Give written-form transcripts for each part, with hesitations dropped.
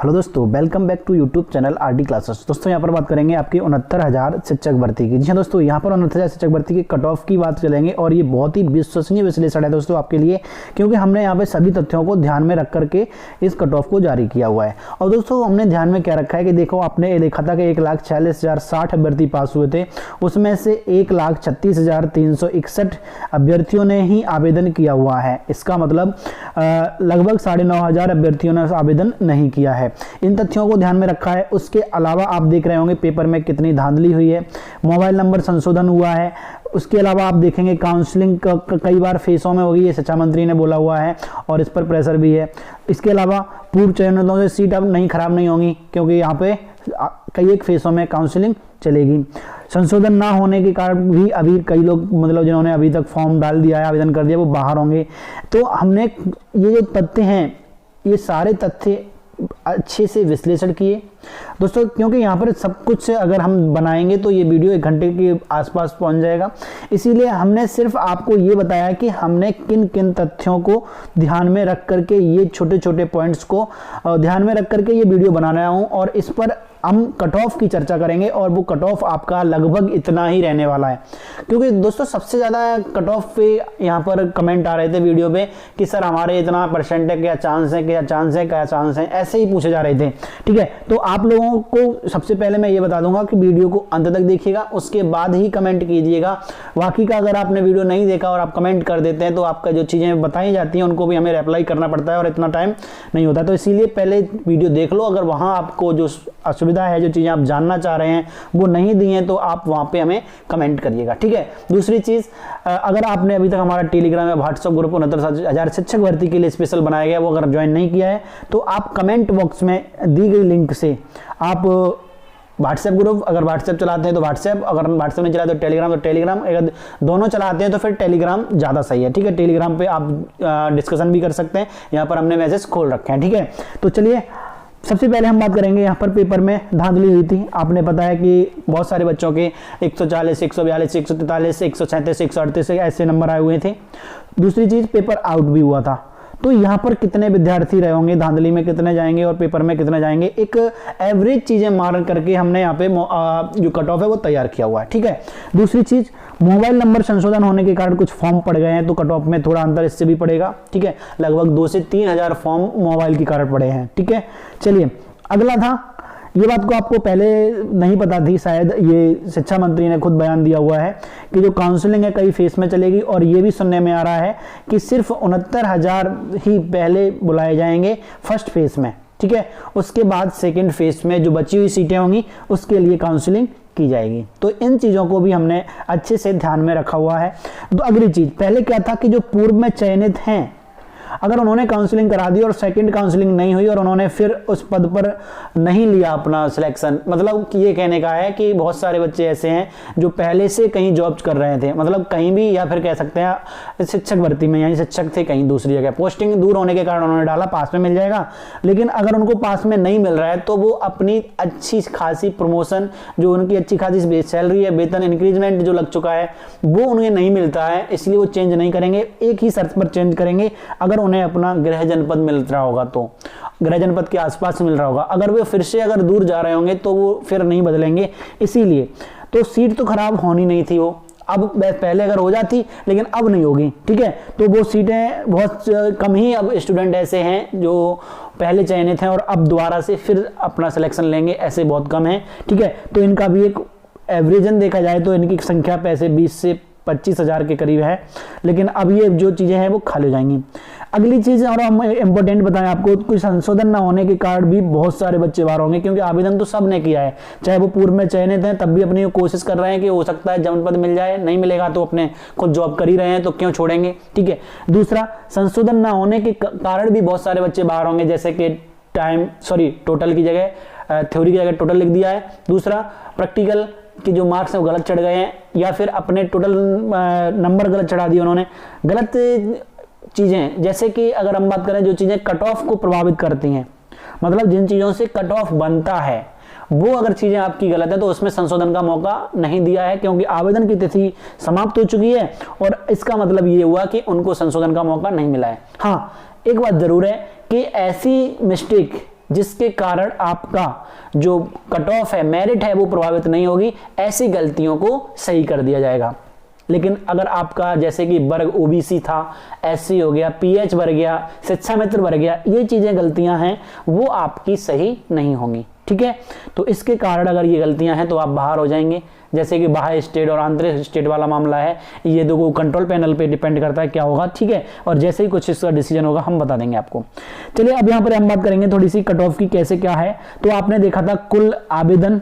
Hello दोस्तों, welcome back to YouTube channel RD classes. दोस्तों यहाँ पर बात करेंगे आपकी 69,000 शिक्षक भर्ती की। जी हाँ दोस्तों, यहाँ पर 69,000 शिक्षक भर्ती की कट ऑफ की बात चलेंगे और ये बहुत ही विश्वसनीय विश्लेषण है दोस्तों आपके लिए, क्योंकि हमने यहाँ पे सभी तथ्यों को ध्यान में रख करके इस कट ऑफ को जारी किया हुआ है। और दोस्तों हमने ध्यान में क्या रखा है कि देखो, आपने देखा था कि 1,46,060 अभ्यर्थी पास हुए थे, उसमें से 1,36,361 अभ्यर्थियों ने ही आवेदन किया हुआ है। इसका मतलब लगभग 9,500 अभ्यर्थियों ने आवेदन नहीं किया है। इन तथ्यों को ध्यान में रखा है। उसके अलावा आप देख रहे होंगे पेपर में कितनी धांधली हुई है, मोबाइल नंबर संशोधन हुआ है। उसके अलावा आप देखेंगे काउंसलिंग कई बार फेसों में होगी, ये शिक्षा मंत्री ने बोला हुआ है और इस पर प्रेशर भी है। इसके अलावा पूर्व चयनितों से सीट अब नहीं खराब नहीं होंगी, क्योंकि यहाँ पे कई एक फेसों में काउंसलिंग चलेगी। संशोधन ना होने के कारण भी अभी कई लोग मतलब जिन्होंने अभी तक फॉर्म डाल दिया है, आवेदन कर दिया, वो बाहर होंगे। तो हमने ये जो तथ्य हैं, ये सारे तथ्य अच्छे से विश्लेषण किए दोस्तों, क्योंकि यहाँ पर सब कुछ अगर हम बनाएंगे तो ये वीडियो 1 घंटे के आसपास पहुँच जाएगा। इसीलिए हमने सिर्फ आपको ये बताया कि हमने किन किन तथ्यों को ध्यान में रख करके, ये छोटे छोटे पॉइंट्स को ध्यान में रख करके ये वीडियो बना रहा हूँ। और इस पर हम कट ऑफ की चर्चा करेंगे और वो कट ऑफ आपका लगभग इतना ही रहने वाला है, क्योंकि दोस्तों सबसे ज़्यादा कट ऑफ पे यहाँ पर कमेंट आ रहे थे वीडियो पे कि सर हमारे इतना परसेंट है, क्या चांस है, क्या चांस है, क्या चांस है, ऐसे ही पूछे जा रहे थे। ठीक है, तो आप लोगों को सबसे पहले मैं ये बता दूंगा कि वीडियो को अंत तक देखिएगा, उसके बाद ही कमेंट कीजिएगा। बाकी का अगर आपने वीडियो नहीं देखा और आप कमेंट कर देते हैं तो आपका जो चीज़ें बताई जाती हैं उनको भी हमें रिप्लाई करना पड़ता है और इतना टाइम नहीं होता। तो इसीलिए पहले वीडियो देख लो, अगर वहाँ आपको जो असुविधा है, जो चीज़ें आप जानना चाह रहे हैं वो नहीं दी हैं, तो आप वहाँ पे हमें कमेंट करिएगा। ठीक है, दूसरी चीज़, अगर आपने अभी तक हमारा टेलीग्राम या व्हाट्सएप ग्रुप 69,000 शिक्षक भर्ती के लिए स्पेशल बनाया गया, वो अगर ज्वाइन नहीं किया है तो आप कमेंट बॉक्स में दी गई लिंक से आप व्हाट्सएप ग्रुप, अगर व्हाट्सएप चलाते हैं तो व्हाट्सएप, अगर व्हाट्सएप नहीं चलाते तो टेलीग्राम, अगर दोनों चलाते हैं तो फिर टेलीग्राम ज़्यादा सही है। ठीक है, टेलीग्राम पे आप डिस्कशन भी कर सकते हैं, यहाँ पर हमने मैसेज खोल रखे हैं। ठीक है, तो चलिए सबसे पहले हम बात करेंगे, यहाँ पर पेपर में धांधली हुई थी। आपने पता है कि बहुत सारे बच्चों के 140, 142, 143, 137, 138 ऐसे नंबर आए हुए थे। दूसरी चीज़, पेपर आउट भी हुआ था। तो यहाँ पर कितने विद्यार्थी रहे होंगे, धांधली में कितने जाएंगे और पेपर में कितने जाएंगे, एक एवरेज चीज़ें मार करके हमने यहाँ पे जो कट ऑफ है वो तैयार किया हुआ है। ठीक है, दूसरी चीज़, मोबाइल नंबर संशोधन होने के कारण कुछ फॉर्म पड़ गए हैं, तो कट ऑफ में थोड़ा अंतर इससे भी पड़ेगा। ठीक है, लगभग 2 से 3 हज़ार फॉर्म मोबाइल के कारण पड़े हैं। ठीक है, चलिए अगला था, ये बात को आपको पहले नहीं पता थी शायद, ये शिक्षा मंत्री ने खुद बयान दिया हुआ है कि जो काउंसलिंग है कई फेस में चलेगी, और ये भी सुनने में आ रहा है कि सिर्फ 69,000 ही पहले बुलाए जाएंगे फर्स्ट फेस में। ठीक है, उसके बाद सेकंड फेस में जो बची हुई सीटें होंगी उसके लिए काउंसलिंग की जाएगी। तो इन चीज़ों को भी हमने अच्छे से ध्यान में रखा हुआ है। तो अगली चीज़, पहले क्या था कि जो पूर्व में चयनित हैं, अगर उन्होंने काउंसलिंग करा दी और सेकंड काउंसलिंग नहीं हुई और उन्होंने फिर उस पद पर नहीं लिया अपना सिलेक्शन, मतलब ये कहने का है कि बहुत सारे बच्चे ऐसे हैं जो पहले से कहीं जॉब कर रहे थे, मतलब कहीं भी, या फिर कह सकते हैं शिक्षक भर्ती में, यानी शिक्षक थे कहीं दूसरी जगह, पोस्टिंग दूर होने के कारण उन्होंने डाला, पास में मिल जाएगा। लेकिन अगर उनको पास में नहीं मिल रहा है तो वो अपनी अच्छी खासी प्रमोशन, जो उनकी अच्छी खासी सैलरी है, वेतन इंक्रीजमेंट जो लग चुका है, वो उन्हें नहीं मिलता है, इसलिए वो चेंज नहीं करेंगे। एक ही शर्त पर चेंज करेंगे, अगर उन्हें अपना गृह जनपद मिल रहा होगा, तो गृह जनपद के आसपास मिल रहा होगा। अगर वे फिर से अगर दूर जा रहे होंगे तो वो फिर नहीं बदलेंगे। इसीलिए तो सीट तो खराब होनी नहीं थी, वो अब पहले अगर हो जाती, लेकिन अब नहीं होगी। ठीक है, तो वो सीटें बहुत कम ही अब स्टूडेंट ऐसे हैं जो पहले चयनित हैं और अब दोबारा से फिर अपना सिलेक्शन लेंगे, ऐसे बहुत कम हैं। ठीक है, तो इनका भी एक एवरेजन देखा जाए तो इनकी संख्या पैसे 20 से 25,000 के करीब है, लेकिन अब ये जो चीज़ें हैं वो खाली हो जाएंगी। अगली चीज़, और हम इम्पोर्टेंट बताएं आपको, कोई संशोधन ना होने के कारण भी बहुत सारे बच्चे बाहर होंगे, क्योंकि आवेदन तो सब ने किया है, चाहे वो पूर्व में चयनित हैं तब भी अपनी कोशिश कर रहे हैं कि हो सकता है जनपद मिल जाए, नहीं मिलेगा तो अपने खुद जॉब कर ही रहे हैं, तो क्यों छोड़ेंगे। ठीक है, दूसरा, संशोधन ना होने के कारण भी बहुत सारे बच्चे बाहर होंगे, जैसे कि टोटल की जगह थ्योरी की जगह टोटल लिख दिया है। दूसरा, प्रैक्टिकल कि जो मार्क्स है वो गलत चढ़ गए हैं, या फिर अपने टोटल नंबर गलत चढ़ा दिए उन्होंने। गलत चीज़ें, जैसे कि अगर हम बात करें जो चीज़ें कट ऑफ को प्रभावित करती हैं, मतलब जिन चीज़ों से कट ऑफ बनता है, वो अगर चीज़ें आपकी गलत है तो उसमें संशोधन का मौका नहीं दिया है, क्योंकि आवेदन की तिथि समाप्त हो चुकी है और इसका मतलब ये हुआ कि उनको संशोधन का मौका नहीं मिला है। हाँ, एक बात जरूर है कि ऐसी मिस्टेक जिसके कारण आपका जो कट ऑफ है, मेरिट है, वो प्रभावित नहीं होगी। ऐसी गलतियों को सही कर दिया जाएगा। लेकिन अगर आपका जैसे कि वर्ग ओबीसी था, एससी हो गया, पीएच भर गया, शिक्षा मित्र भर गया, ये चीजें गलतियां हैं, वो आपकी सही नहीं होंगी। ठीक है, तो इसके कारण अगर ये गलतियां हैं तो आप बाहर हो जाएंगे। जैसे कि बाहर स्टेट और आंतरिक स्टेट वाला मामला है, ये दो कंट्रोल पैनल पे डिपेंड करता है क्या होगा। ठीक है, और जैसे ही कुछ इसका डिसीजन होगा हम बता देंगे आपको। चलिए अब यहाँ पर हम बात करेंगे थोड़ी सी कट ऑफ की, कैसे क्या है। तो आपने देखा था कुल आवेदन,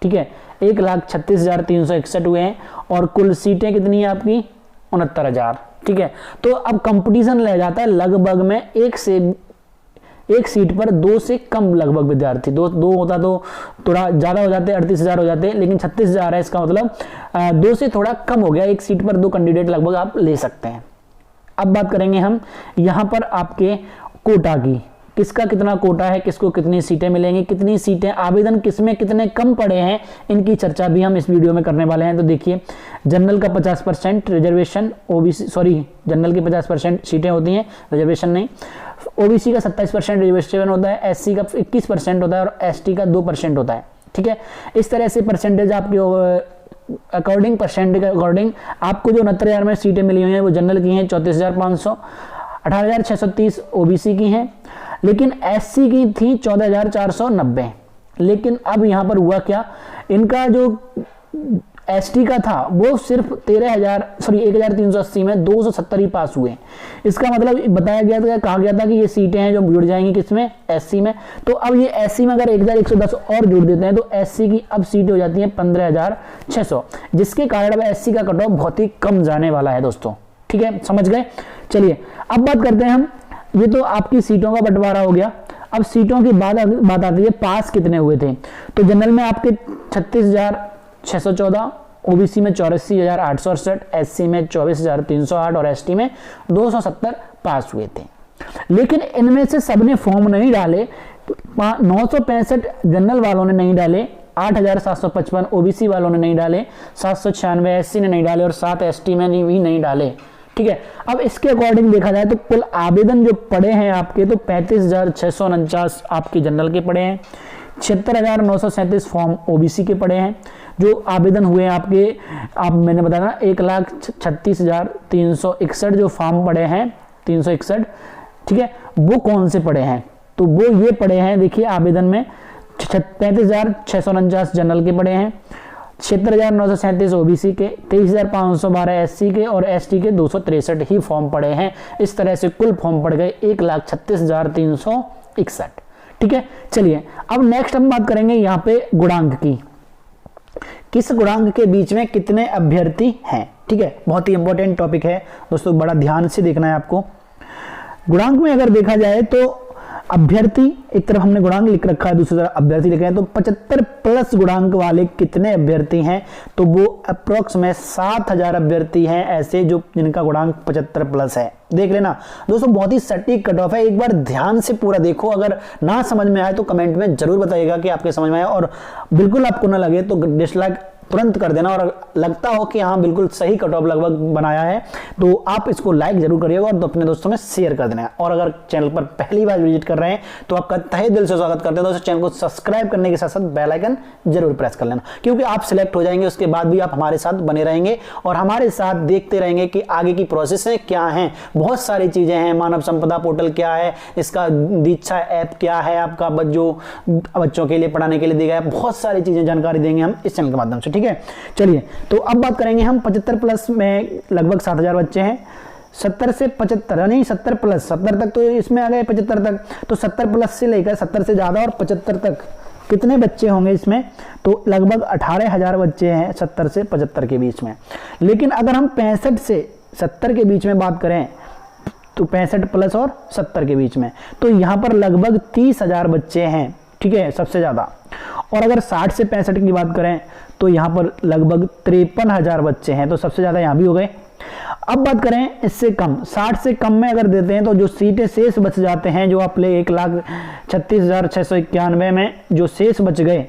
ठीक है, 1,36,361 हुए हैं और कुल सीटें कितनी है आपकी 69,000। ठीक है, तो अब कंपटीशन रह जाता है लगभग में एक सीट पर 2 से कम लगभग विद्यार्थी। दो होता तो थोड़ा ज्यादा हो जाते, 38,000 हो जाते, लेकिन 36,000 है, इसका मतलब 2 से थोड़ा कम हो गया। एक सीट पर 2 कैंडिडेट लगभग आप ले सकते हैं। अब बात करेंगे हम यहां पर आपके कोटा की, किसका कितना कोटा है, किसको कितनी सीटें मिलेंगी, कितनी सीटें, आवेदन किसमें कितने कम पड़े हैं, इनकी चर्चा भी हम इस वीडियो में करने वाले हैं। तो देखिए, जनरल का 50% रिजर्वेशन, ओबीसी जनरल की 50% सीटें होती हैं, रिजर्वेशन नहीं। ओबीसी का 27% रिजर्वेशन होता है, एससी का 21% होता है और एसटी का 2% होता है। ठीक है, इस तरह से परसेंटेज आपके अकॉर्डिंग, परसेंटेज के अकॉर्डिंग आपको जो 69,000 में सीटें मिली हुई हैं वो जनरल की हैं 34,500, 18,630 ओबीसी की हैं, लेकिन एससी की थी 14,490। लेकिन अब यहां पर हुआ क्या, इनका जो एसटी का था वो सिर्फ 1,380 में 270 ही पास हुए। इसका मतलब बताया गया था, कहा गया था कि ये सीटें हैं जो जुड़ जाएंगी किसमें, एससी में। तो अब ये एससी में अगर 1,110 और जुड़ देते हैं तो एससी की अब सीटें हो जाती हैं 15,600, जिसके कारण अब एससी का कट ऑफ बहुत ही कम जाने वाला है दोस्तों। ठीक है, समझ गए। चलिए अब बात करते हैं हम, ये तो आपकी सीटों का बंटवारा हो गया। अब सीटों की बात आती है पास कितने हुए थे। तो जनरल में आपके 36,614, ओबीसी में 84,868, एससी में 24,308 और एसटी में 270 पास हुए थे। लेकिन इनमें से सबने फॉर्म नहीं डाले। 965 जनरल वालों ने नहीं डाले, 8,755 ओबीसी वालों ने नहीं डाले, 796 एससी ने नहीं डाले और 7 एसटी में भी नहीं डाले। ठीक है, अब इसके अकॉर्डिंग देखा जाए तो कुल आवेदन जो पड़े हैं आपके, तो 35,649 आपके जनरल के पड़े हैं, 76,937 फॉर्म ओबीसी के पड़े हैं। जो आवेदन हुए हैं आपके, मैंने बताया ना 1,36,361 जो फॉर्म पड़े हैं 361। ठीक है, वो कौन से पड़े हैं, तो वो ये पड़े हैं, देखिए आवेदन में 35,649 जनरल के पड़े हैं, 76,937 ओबीसी के, 23,512 एससी के और एसटी के 263 ही फॉर्म पड़े हैं। इस तरह से कुल फॉर्म पड़ गए 1,36,361। ठीक है, चलिए अब नेक्स्ट हम बात करेंगे यहाँ पे गुणांक की, किस गुणांक के बीच में कितने अभ्यर्थी हैं। ठीक है, बहुत ही इंपॉर्टेंट टॉपिक है दोस्तों, बड़ा ध्यान से देखना है आपको। गुणांक में अगर देखा जाए तो अभ्यर्थी, एक तरफ हमने गुणांक लिख रखा है, दूसरी तरफ अभ्यर्थी लिखे हैं। तो 75 प्लस गुणांक वाले कितने अभ्यर्थी हैं, तो वो अप्रोक्स में 7,000 अभ्यर्थी हैं ऐसे जो जिनका गुणांक 75 प्लस है। देख लेना दोस्तों, बहुत ही सटीक कट ऑफ है, एक बार ध्यान से पूरा देखो। अगर ना समझ में आए तो कमेंट में जरूर बताइएगा कि आपके समझ में आया, और बिल्कुल आपको ना लगे तो डिसलाइक तुरंत कर देना, और लगता हो कि हाँ बिल्कुल सही कट ऑफ लगभग बनाया है तो आप इसको लाइक जरूर करिएगा और अपने दोस्तों में शेयर कर देना। और अगर चैनल पर पहली बार विजिट कर रहे हैं तो आपका तहे दिल से स्वागत करते हैं दोस्तों। चैनल को सब्सक्राइब करने के साथ साथ बेल आइकन जरूर प्रेस कर लेना, क्योंकि आप सिलेक्ट हो जाएंगे उसके बाद भी आप हमारे साथ बने रहेंगे और हमारे साथ देखते रहेंगे कि आगे की प्रोसेस क्या है। बहुत सारी चीजें हैं, मानव संपदा पोर्टल क्या है, इसका दीक्षा ऐप क्या है, आपका जो बच्चों के लिए पढ़ाने के लिए दिया है, बहुत सारी चीजें जानकारी देंगे हम इस चैनल के माध्यम से। ठीक है, चलिए तो अब बात करेंगे हम 75 प्लस में लगभग 7,000 बच्चे हैं। 70 से 75 यानी 70 प्लस, 70 तक तो इसमें आ गए, 75 तक तो 70 प्लस से लेकर 70 से ज्यादा और 75 तक कितने बच्चे होंगे इसमें, तो लगभग 18,000 बच्चे हैं 70 से 75 के बीच में। लेकिन अगर हम 65 से 70 के बीच में बात करें तो 65 प्लस और 70 के बीच में, तो यहां पर लगभग 30,000 बच्चे हैं। ठीक है, सबसे ज्यादा। और अगर 60 से 65 की बात करें तो यहां पर लगभग 53,000 बच्चे हैं, तो सबसे ज्यादा यहां भी हो गए। अब बात करें इससे कम, 60 से कम में अगर देते हैं तो जो सीटें शेष बच जाते हैं, जो अपने 1,36,691 में जो शेष बच गए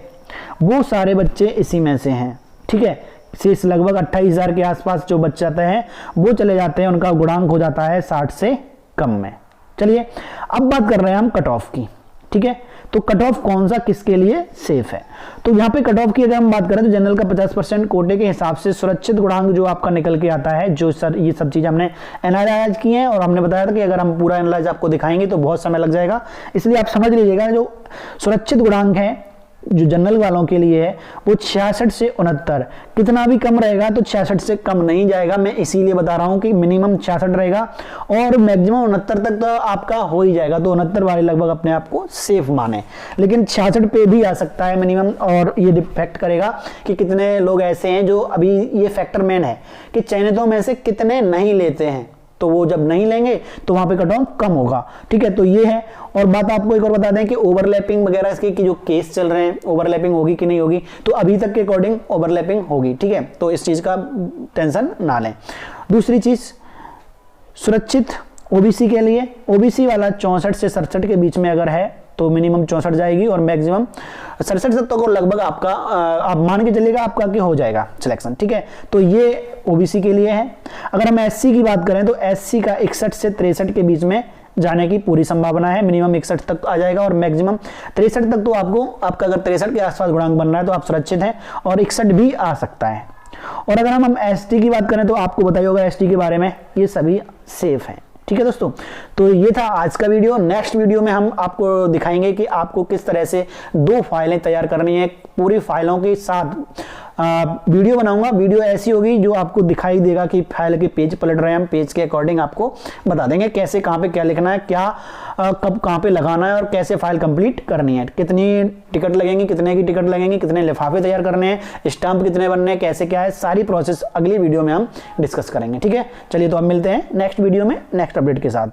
वो सारे बच्चे इसी में से हैं। ठीक है, शेष लगभग 28,000 के आसपास जो बच जाते हैं वो चले जाते हैं, उनका गुणांक हो जाता है 60 से कम में। चलिए अब बात कर रहे हैं हम कट ऑफ की। ठीक है, तो कट ऑफ कौन सा किसके लिए सेफ है। तो यहाँ पे कट ऑफ की अगर हम बात करें तो जनरल का 50% कोटे के हिसाब से सुरक्षित गुणांक जो आपका निकल के आता है, जो सर ये सब चीज़ हमने एनालाइज की है और हमने बताया था कि अगर हम पूरा एनालाइज आपको दिखाएंगे तो बहुत समय लग जाएगा, इसलिए आप समझ लीजिएगा जो सुरक्षित गुणांक है जो जनरल वालों के लिए है वो 66 से 69, कितना भी कम रहेगा तो 66 से कम नहीं जाएगा। मैं इसीलिए बता रहा हूं कि मिनिमम 66 रहेगा और मैक्सिमम 69 तक तो आपका हो ही जाएगा, तो 69 वाले लगभग अपने आप को सेफ माने, लेकिन 66 पे भी आ सकता है मिनिमम। और ये डिपेक्ट करेगा कि कितने लोग ऐसे हैं जो अभी ये फैक्टर मेन है कि चयनितों में से कितने नहीं लेते हैं, तो वो जब नहीं लेंगे तो वहां पे कट ऑफ कम होगा। ठीक है, तो ये है। और बात आपको एक और बता दें कि ओवरलैपिंग वगैरह इसके की जो केस चल रहे हैं, ओवरलैपिंग होगी कि नहीं होगी, तो अभी तक के अकॉर्डिंग ओवरलैपिंग होगी। ठीक है, तो इस चीज का टेंशन ना लें। दूसरी चीज सुरक्षित ओबीसी के लिए, ओबीसी वाला 64 से 67 के बीच में अगर है तो मिनिमम 64 जाएगी और मैक्सिमम 67 तक तो लगभग आपका आप मान के चलिएगा आपका कि हो जाएगा सिलेक्शन। ठीक है, तो ये ओबीसी के लिए है। अगर हम एससी की बात करें तो एससी का 61 से 63 के बीच में जाने की पूरी संभावना है, मिनिमम 61 तक आ जाएगा और मैक्सिमम 63 तक तो आपका अगर 63 के आसपास गुणांक बन रहा है तो आप सुरक्षित हैं और 61 भी आ सकता है। और अगर हम एसटी की बात करें तो आपको बताइए होगा एसटी के बारे में, ये सभी सेफ हैं। ठीक है दोस्तों, तो ये था आज का वीडियो। नेक्स्ट वीडियो में हम आपको दिखाएंगे कि आपको किस तरह से 2 फाइलें तैयार करनी है, पूरी फाइलों के साथ वीडियो बनाऊंगा। वीडियो ऐसी होगी जो आपको दिखाई देगा कि फाइल के पेज पलट रहे हैं, हम पेज के अकॉर्डिंग आपको बता देंगे कैसे कहाँ पे क्या लिखना है, क्या कब कहाँ पे लगाना है और कैसे फाइल कंप्लीट करनी है, कितनी टिकट लगेंगी, कितने की टिकट लगेंगी, कितने लिफाफे तैयार करने हैं, स्टाम्प कितने बनने हैं, कैसे क्या है, सारी प्रोसेस अगली वीडियो में हम डिस्कस करेंगे। ठीक है, चलिए तो अब मिलते हैं नेक्स्ट वीडियो में नेक्स्ट अपडेट के साथ।